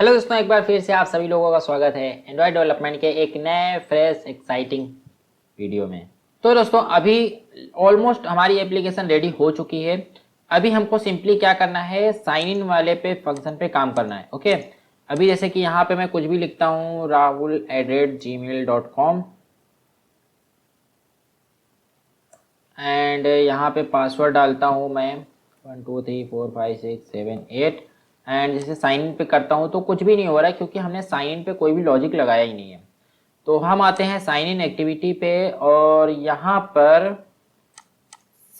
Hello दोस्तों, एक बार फिर से आप सभी लोगों का स्वागत है एंड्रॉयड डेवलपमेंट के एक नए फ्रेश एक्साइटिंग वीडियो में। तो दोस्तों, अभी ऑलमोस्ट हमारी एप्लीकेशन रेडी हो चुकी है। अभी हमको सिंपली क्या करना है, साइन इन वाले पे फंक्शन पे काम करना है। ओके, अभी जैसे कि यहाँ पे मैं कुछ भी लिखता हूँ rahul@gmail.com एंड यहाँ पे पासवर्ड डालता हूँ मैं 1 2 3 4 5 6 7 8 एंड जैसे साइन इन पे करता हूँ तो कुछ भी नहीं हो रहा है क्योंकि हमने साइन इन पे कोई भी लॉजिक लगाया ही नहीं है। तो हम आते हैं साइन इन एक्टिविटी पे और यहाँ पर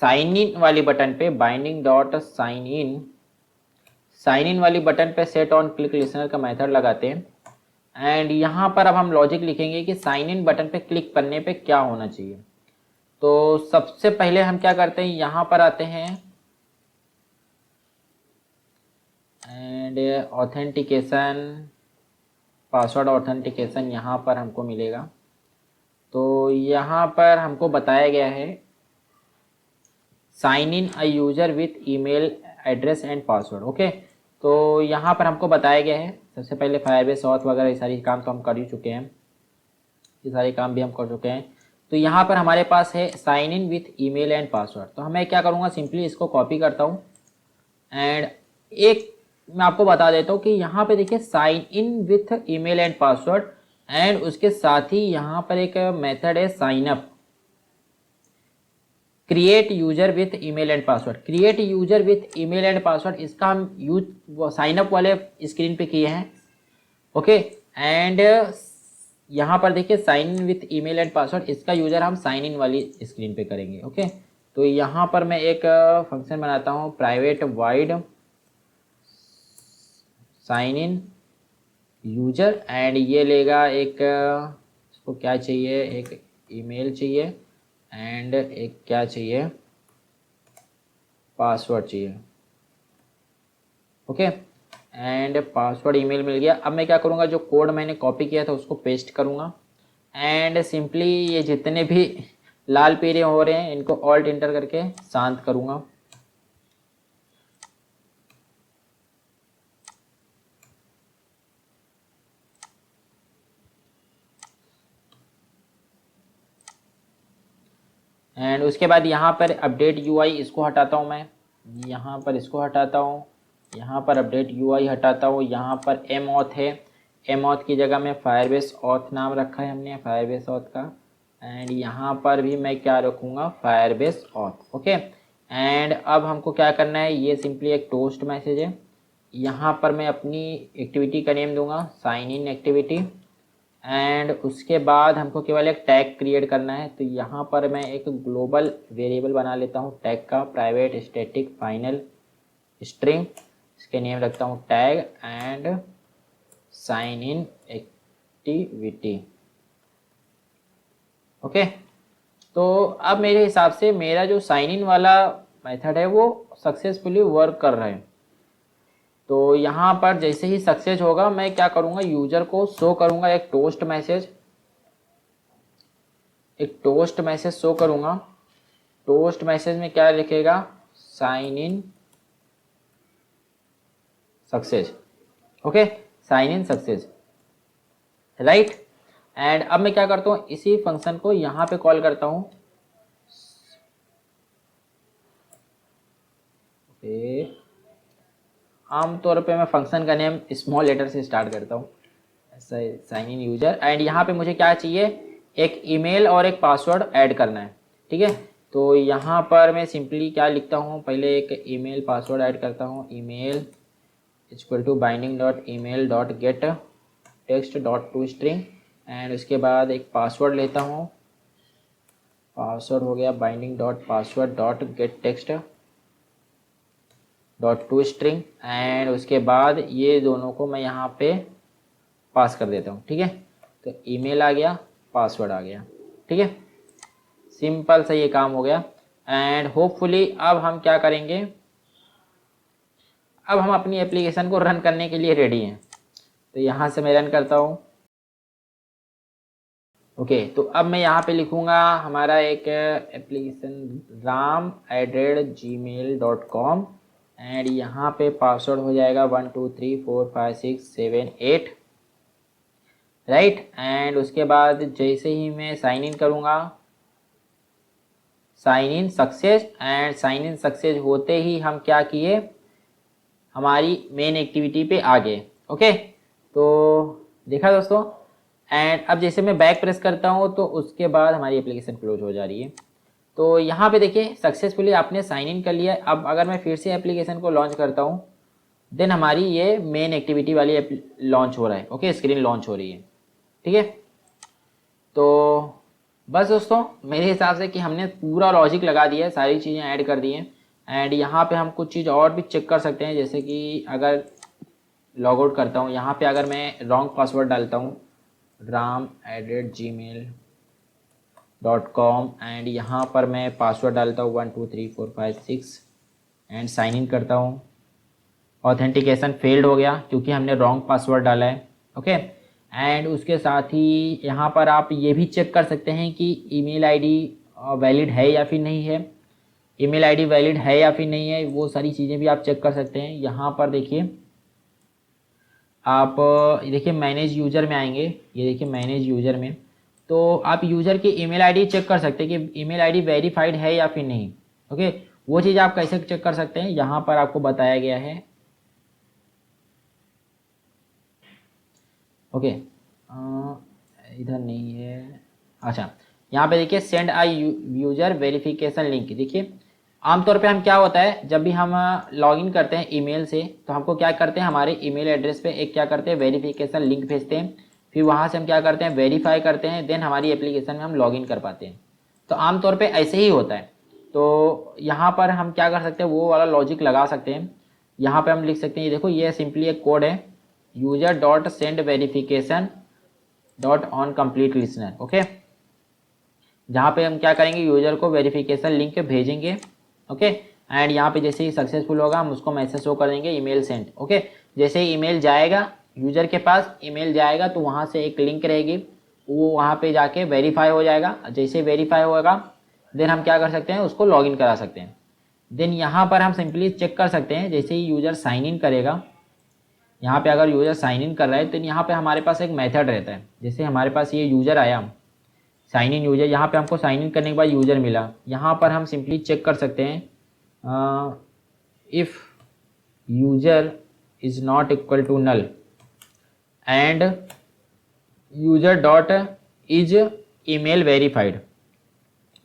साइन इन वाली बटन पे बाइंडिंग डॉट साइन इन वाली बटन पे सेट ऑन क्लिक लिसनर का मेथड लगाते हैं एंड यहाँ पर अब हम लॉजिक लिखेंगे कि साइन इन बटन पे क्लिक करने पे क्या होना चाहिए। तो सबसे पहले हम क्या करते हैं, यहाँ पर आते हैं एंड ऑथेंटिकेशन, पासवर्ड ऑथेंटिकेशन यहाँ पर हमको मिलेगा। तो यहाँ पर हमको बताया गया है sign in a user with email address and password. Okay, तो यहाँ पर हमको बताया गया है सबसे पहले फायरबेस ऑथ वगैरह ये सारी काम तो हम कर ही चुके हैं, ये सारे काम भी हम कर चुके हैं। तो यहाँ पर हमारे पास है sign in with email and password. तो मैं क्या करूँगा, सिंपली इसको कॉपी करता हूँ एंड एक मैं आपको बता देता हूँ कि यहाँ पे देखिए sign in with email and password and उसके साथ ही यहाँ पर एक मेथड है sign up, create user with email and password. Create user with email and password इसका हम यूज साइन अप वाले स्क्रीन पे किए हैं। ओके, एंड यहाँ पर देखिए sign in with email and password इसका यूजर हम साइन इन वाली स्क्रीन पे करेंगे। ओके, तो यहाँ पर मैं एक फंक्शन बनाता हूँ private void sign in user and ये लेगा एक इसको क्या चाहिए, एक ईमेल चाहिए एंड एक क्या चाहिए, पासवर्ड चाहिए। ओके, एंड पासवर्ड ईमेल मिल गया। अब मैं क्या करूँगा, जो कोड मैंने कॉपी किया था उसको पेस्ट करूँगा एंड सिंपली ये जितने भी लाल पीले हो रहे हैं इनको ऑल्ट इंटर करके शांत करूँगा। एंड उसके बाद यहाँ पर अपडेट यूआई इसको हटाता हूँ मैं, यहाँ पर इसको हटाता हूँ, यहाँ पर अपडेट यूआई हटाता हूँ, यहाँ पर एम ऑथ है, एम ऑथ की जगह में फायरबेस ऑथ नाम रखा है हमने फायरबेस ऑथ का एंड यहाँ पर भी मैं क्या रखूँगा, फायरबेस ऑथ। ओके, एंड अब हमको क्या करना है, ये सिंपली एक टोस्ट मैसेज है, यहाँ पर मैं अपनी एक्टिविटी का नेम दूंगा साइन इन एक्टिविटी एंड उसके बाद हमको केवल एक टैग क्रिएट करना है। तो यहाँ पर मैं एक ग्लोबल वेरिएबल बना लेता हूँ टैग का, प्राइवेट स्टैटिक फाइनल स्ट्रिंग, इसके नेम रखता हूँ tag and sign in activity. Okay, तो अब मेरे हिसाब से मेरा जो साइन इन वाला मेथड है वो सक्सेसफुली वर्क कर रहा है। तो यहाँ पर जैसे ही सक्सेस होगा मैं क्या करूँगा, यूजर को शो करूँगा एक टोस्ट मैसेज, एक टोस्ट मैसेज शो करूँगा। टोस्ट मैसेज में क्या लिखेगा, sign in success. Okay, sign in success, right. And अब मैं क्या करता हूँ, इसी फंक्शन को यहाँ पे कॉल करता हूँ। आमतौर पे मैं फंक्शन का नेम स्मॉल लेटर से स्टार्ट करता हूँ, ऐसा साइन इन यूजर एंड यहाँ पे मुझे क्या चाहिए, एक ईमेल और एक पासवर्ड ऐड करना है। ठीक है, तो यहाँ पर मैं सिंपली क्या लिखता हूँ, पहले एक ईमेल पासवर्ड ऐड करता हूँ, email equal to binding dot email dot get text dot to string and उसके बाद एक पासवर्ड लेता हूँ, पासवर्ड हो गया binding dot password dot get text dot to string and उसके बाद ये दोनों को मैं यहाँ पे पास कर देता हूँ। ठीक है, तो ईमेल आ गया, पासवर्ड आ गया। ठीक है, सिंपल सा ये काम हो गया एंड होपफुली अब हम क्या करेंगे, अब हम अपनी एप्लीकेशन को रन करने के लिए रेडी हैं। तो यहाँ से मैं रन करता हूँ। ओके, तो अब मैं यहाँ पे लिखूँगा हमारा एक एप्लीकेशन ram@gmail.com एंड यहाँ पे पासवर्ड हो जाएगा 1 2 3 4 5 6 7 8, राइट। एंड उसके बाद जैसे ही मैं साइन इन करूँगा, sign in success, and sign in success होते ही हम क्या किए, हमारी मेन एक्टिविटी पे आ गए। ओके, तो देखा दोस्तों। एंड अब जैसे मैं बैक प्रेस करता हूँ तो उसके बाद हमारी एप्लीकेशन क्लोज हो जा रही है। तो यहाँ पे देखिए सक्सेसफुली आपने साइन इन कर लिया। अब अगर मैं फिर से एप्लीकेशन को लॉन्च करता हूँ, देन हमारी ये मेन एक्टिविटी वाली लॉन्च हो रहा है। ओके, स्क्रीन लॉन्च हो रही है, ठीक है। तो बस दोस्तों, मेरे हिसाब से कि हमने पूरा लॉजिक लगा दिया है, सारी चीज़ें ऐड कर दी हैं। एंड यहाँ पे हम कुछ चीज़ और भी चेक कर सकते हैं, जैसे कि अगर लॉग आउट करता हूँ, यहाँ पे अगर मैं रॉन्ग पासवर्ड डालता हूँ ram@gmail.com एंड यहाँ पर मैं पासवर्ड डालता हूँ 1 2 3 4 5 6 एंड साइन इन करता हूँ। ऑथेंटिकेशन फेल्ड हो गया क्योंकि हमने रॉन्ग पासवर्ड डाला है। ओके, एंड उसके साथ ही यहाँ पर आप ये भी चेक कर सकते हैं कि ईमेल आईडी वैलिड है या फिर नहीं है, ईमेल आईडी वैलिड है या फिर नहीं है, वो सारी चीज़ें भी आप चेक कर सकते हैं। यहाँ पर देखिए, आप देखिए मैनेज यूज़र में आएंगे, ये देखिए मैनेज यूज़र में, तो आप यूज़र की ईमेल आईडी चेक कर सकते हैं कि ईमेल आईडी वेरीफाइड है या फिर नहीं। ओके, वो चीज़ आप कैसे चेक कर सकते हैं, यहाँ पर आपको बताया गया है। ओके, इधर नहीं है, अच्छा यहाँ पे देखिए सेंड आई यूज़र वेरिफिकेशन लिंक। देखिए आमतौर पे हम क्या होता है, जब भी हम लॉगिन करते हैं ईमेल से, तो हमको क्या करते हैं, हमारे ईमेल एड्रेस पे एक क्या करते हैं, वेरिफिकेशन लिंक भेजते हैं। फिर वहाँ से हम क्या करते हैं, वेरीफाई करते हैं, देन हमारी एप्लीकेशन में हम लॉगिन कर पाते हैं। तो आमतौर पे ऐसे ही होता है। तो यहाँ पर हम क्या कर सकते हैं, वो वाला लॉजिक लगा सकते हैं। यहाँ पे हम लिख सकते हैं, ये देखो ये सिंपली एक कोड है, user dot send verification dot on complete listener. Okay, जहाँ पे हम क्या करेंगे, यूजर को वेरिफिकेशन लिंक भेजेंगे। ओके, एंड यहाँ पे जैसे ही सक्सेसफुल होगा हम उसको मैसेज शो कर देंगे, ईमेल सेंड। ओके, जैसे ही ईमेल जाएगा यूजर के पास, ईमेल जाएगा तो वहाँ से एक लिंक रहेगी, वो वहाँ पे जाके वेरीफाई हो जाएगा। जैसे वेरीफाई होगा देन हम क्या कर सकते हैं, उसको लॉगिन करा सकते हैं। देन यहाँ पर हम सिंपली चेक कर सकते हैं, जैसे ही यूजर साइन इन करेगा, यहाँ पे अगर यूजर साइन इन कर रहा है तो यहाँ पे हमारे पास एक मेथड रहता है। जैसे हमारे पास ये यूजर आया, साइन इन यूजर, यहाँ पे हमको साइन इन करने के बाद यूजर मिला, यहाँ पर हम सिंपली चेक कर सकते हैं if user is not equal to null and user dot is email verified,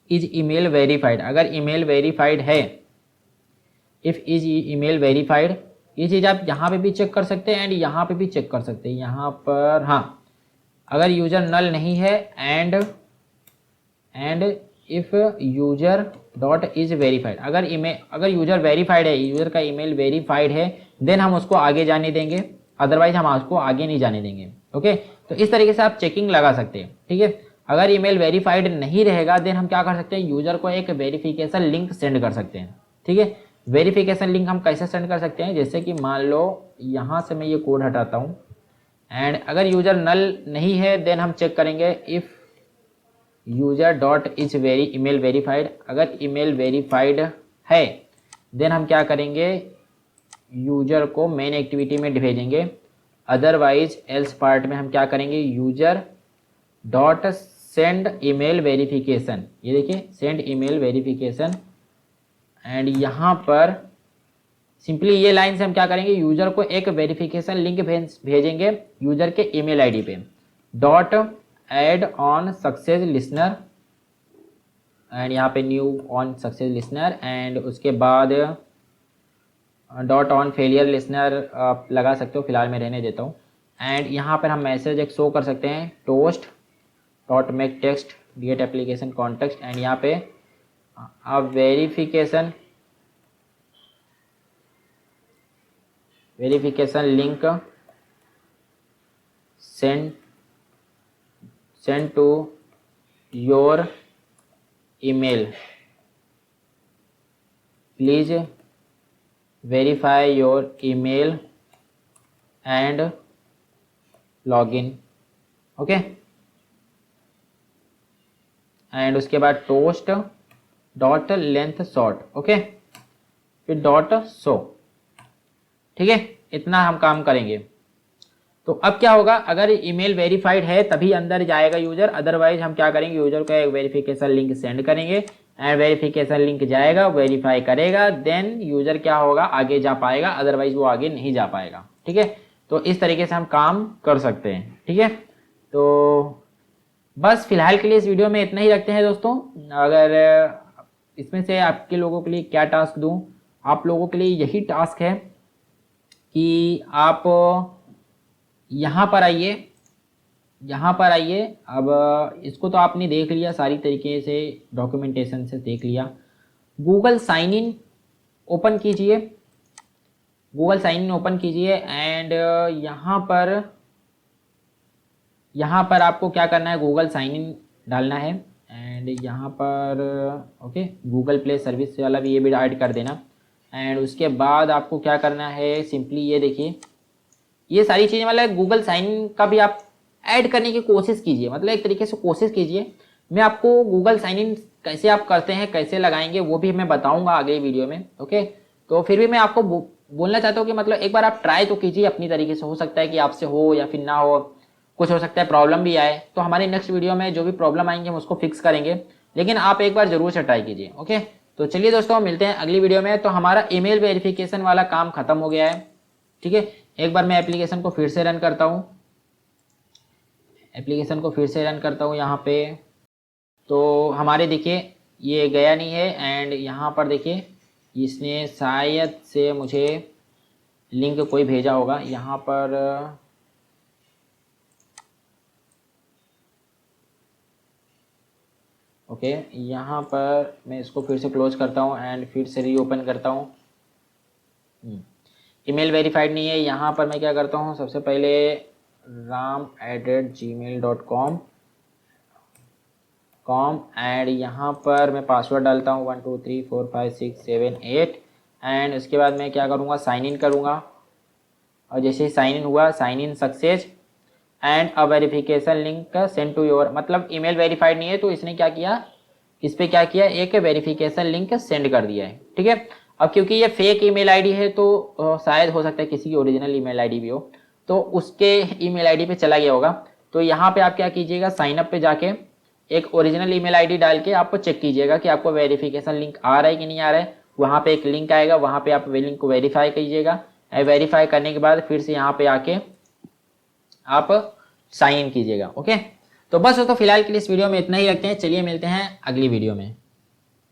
is email verified. अगर ईमेल वेरीफाइड है, इफ़ इज ईमेल वेरीफाइड, ये चीज़ आप यहाँ पे भी चेक कर सकते हैं एंड यहाँ पे भी चेक कर सकते हैं। यहाँ पर हाँ, अगर यूजर नल नहीं है and if user dot is verified, अगर यूजर वेरीफाइड है, यूजर का ईमेल वेरीफाइड है, देन हम उसको आगे जाने देंगे, अदरवाइज हम उसको आगे नहीं जाने देंगे। ओके, तो इस तरीके से आप चेकिंग लगा सकते हैं, ठीक है। अगर ईमेल वेरीफाइड नहीं रहेगा देन हम क्या कर सकते हैं, यूजर को एक वेरिफिकेशन लिंक सेंड कर सकते हैं, ठीक है। वेरिफिकेशन लिंक हम कैसे सेंड कर सकते हैं, जैसे कि मान लो यहाँ से मैं ये कोड हटाता हूँ एंड अगर यूजर नल नहीं है देन हम चेक करेंगे if user dot is email verified. अगर ईमेल वेरीफाइड है देन हम क्या करेंगे, यूजर को मेन एक्टिविटी में भेजेंगे, अदरवाइज एल्स पार्ट में हम क्या करेंगे, user dot send email verification. ये देखिए सेंड ईमेल वेरिफिकेशन एंड यहाँ पर सिंपली ये लाइन से हम क्या करेंगे, यूजर को एक वेरिफिकेशन लिंक भेजेंगे यूजर के ईमेल आईडी पे, dot add on success listener and यहाँ पे new on success listener and उसके बाद डॉट ऑन फेलियर लिसनर आप लगा सकते हो, फिलहाल मैं रहने देता हूँ। एंड यहाँ पर हम मैसेज एक शो कर सकते हैं, toast dot make text get application context and यहाँ पे आप verification link send to your email, please verify your email and login। Okay, and उसके बाद toast dot length short, okay, फिर डॉट शो। ठीक है, इतना हम काम करेंगे। तो अब क्या होगा, अगर ईमेल वेरीफाइड है तभी अंदर जाएगा यूजर, अदरवाइज हम क्या करेंगे, यूजर को एक वेरिफिकेशन लिंक सेंड करेंगे एंड वेरिफिकेशन लिंक जाएगा, वेरीफाई करेगा, देन यूजर क्या होगा, आगे जा पाएगा, अदरवाइज वो आगे नहीं जा पाएगा। ठीक है, तो इस तरीके से हम काम कर सकते हैं। ठीक है, तो बस फिलहाल के लिए इस वीडियो में इतना ही रखते हैं दोस्तों। अगर इसमें से आपके लोगों के लिए क्या टास्क दूं, आप लोगों के लिए यही टास्क है कि आप यहाँ पर आइए, यहाँ पर आइए। अब इसको तो आपने देख लिया, सारी तरीके से डॉक्यूमेंटेशन से देख लिया। गूगल साइन इन ओपन कीजिए, गूगल साइन इन ओपन कीजिए एंड यहाँ पर आपको क्या करना है, गूगल साइन इन डालना है एंड यहाँ पर ओके गूगल प्ले सर्विस वाला भी ये भी ऐड कर देना। एंड उसके बाद आपको क्या करना है, सिंपली ये देखिए, ये सारी चीज़ें मतलब गूगल साइन इन का भी आप ऐड करने की कोशिश कीजिए, मतलब एक तरीके से कोशिश कीजिए। मैं आपको गूगल साइन इन कैसे आप करते हैं, कैसे लगाएंगे, वो भी मैं बताऊंगा अगले वीडियो में। ओके, तो फिर भी मैं आपको बोलना चाहता हूँ कि मतलब एक बार आप ट्राई तो कीजिए अपनी तरीके से, हो सकता है कि आपसे हो या फिर ना हो, कुछ हो सकता है प्रॉब्लम भी आए, तो हमारे नेक्स्ट वीडियो में जो भी प्रॉब्लम आएंगे हम उसको फिक्स करेंगे, लेकिन आप एक बार जरूर से ट्राई कीजिए। ओके, तो चलिए दोस्तों मिलते हैं अगली वीडियो में। तो हमारा ईमेल वेरिफिकेशन वाला काम खत्म हो गया है। ठीक है, एक बार मैं एप्लीकेशन को फिर से रन करता हूँ, एप्लीकेशन को फिर से रन करता हूँ यहाँ पे, तो हमारे देखिए ये गया नहीं है एंड यहाँ पर देखिए इसने शायद से मुझे लिंक कोई भेजा होगा यहाँ पर। ओके, यहाँ पर मैं इसको फिर से क्लोज करता हूँ एंड फिर से रीओपन करता हूँ। ईमेल वेरीफाइड नहीं है। यहाँ पर मैं क्या करता हूँ, सबसे पहले ram@gmail.com एंड यहाँ पर मैं पासवर्ड डालता हूँ 1 2 3 4 5 6 7 8 एंड उसके बाद मैं क्या करूँगा, साइन इन करूँगा। और जैसे ही साइन इन हुआ, sign in success and a verification link send to your, मतलब ईमेल वेरीफाइड नहीं है तो इसने क्या किया, इस पर क्या किया, एक वेरिफिकेशन लिंक सेंड कर दिया है। ठीक है, अब क्योंकि ये फेक ईमेल आईडी है तो शायद हो सकता है किसी की ओरिजिनल ईमेल आईडी भी हो, तो उसके ईमेल आईडी पे चला गया होगा। तो यहाँ पे आप क्या कीजिएगा, साइन अप पे जाके एक ओरिजिनल ईमेल आईडी डाल के आपको चेक कीजिएगा कि आपको वेरिफिकेशन लिंक आ रहा है कि नहीं आ रहा है। वहाँ पे एक लिंक आएगा, वहाँ पे आप वे लिंक को वेरीफाई कीजिएगा। वेरीफाई करने के बाद फिर से यहाँ पे आके आप साइन इन कीजिएगा। ओके, तो बस दोस्तों फिलहाल के लिए इस वीडियो में इतना ही रखते हैं। चलिए मिलते हैं अगली वीडियो में।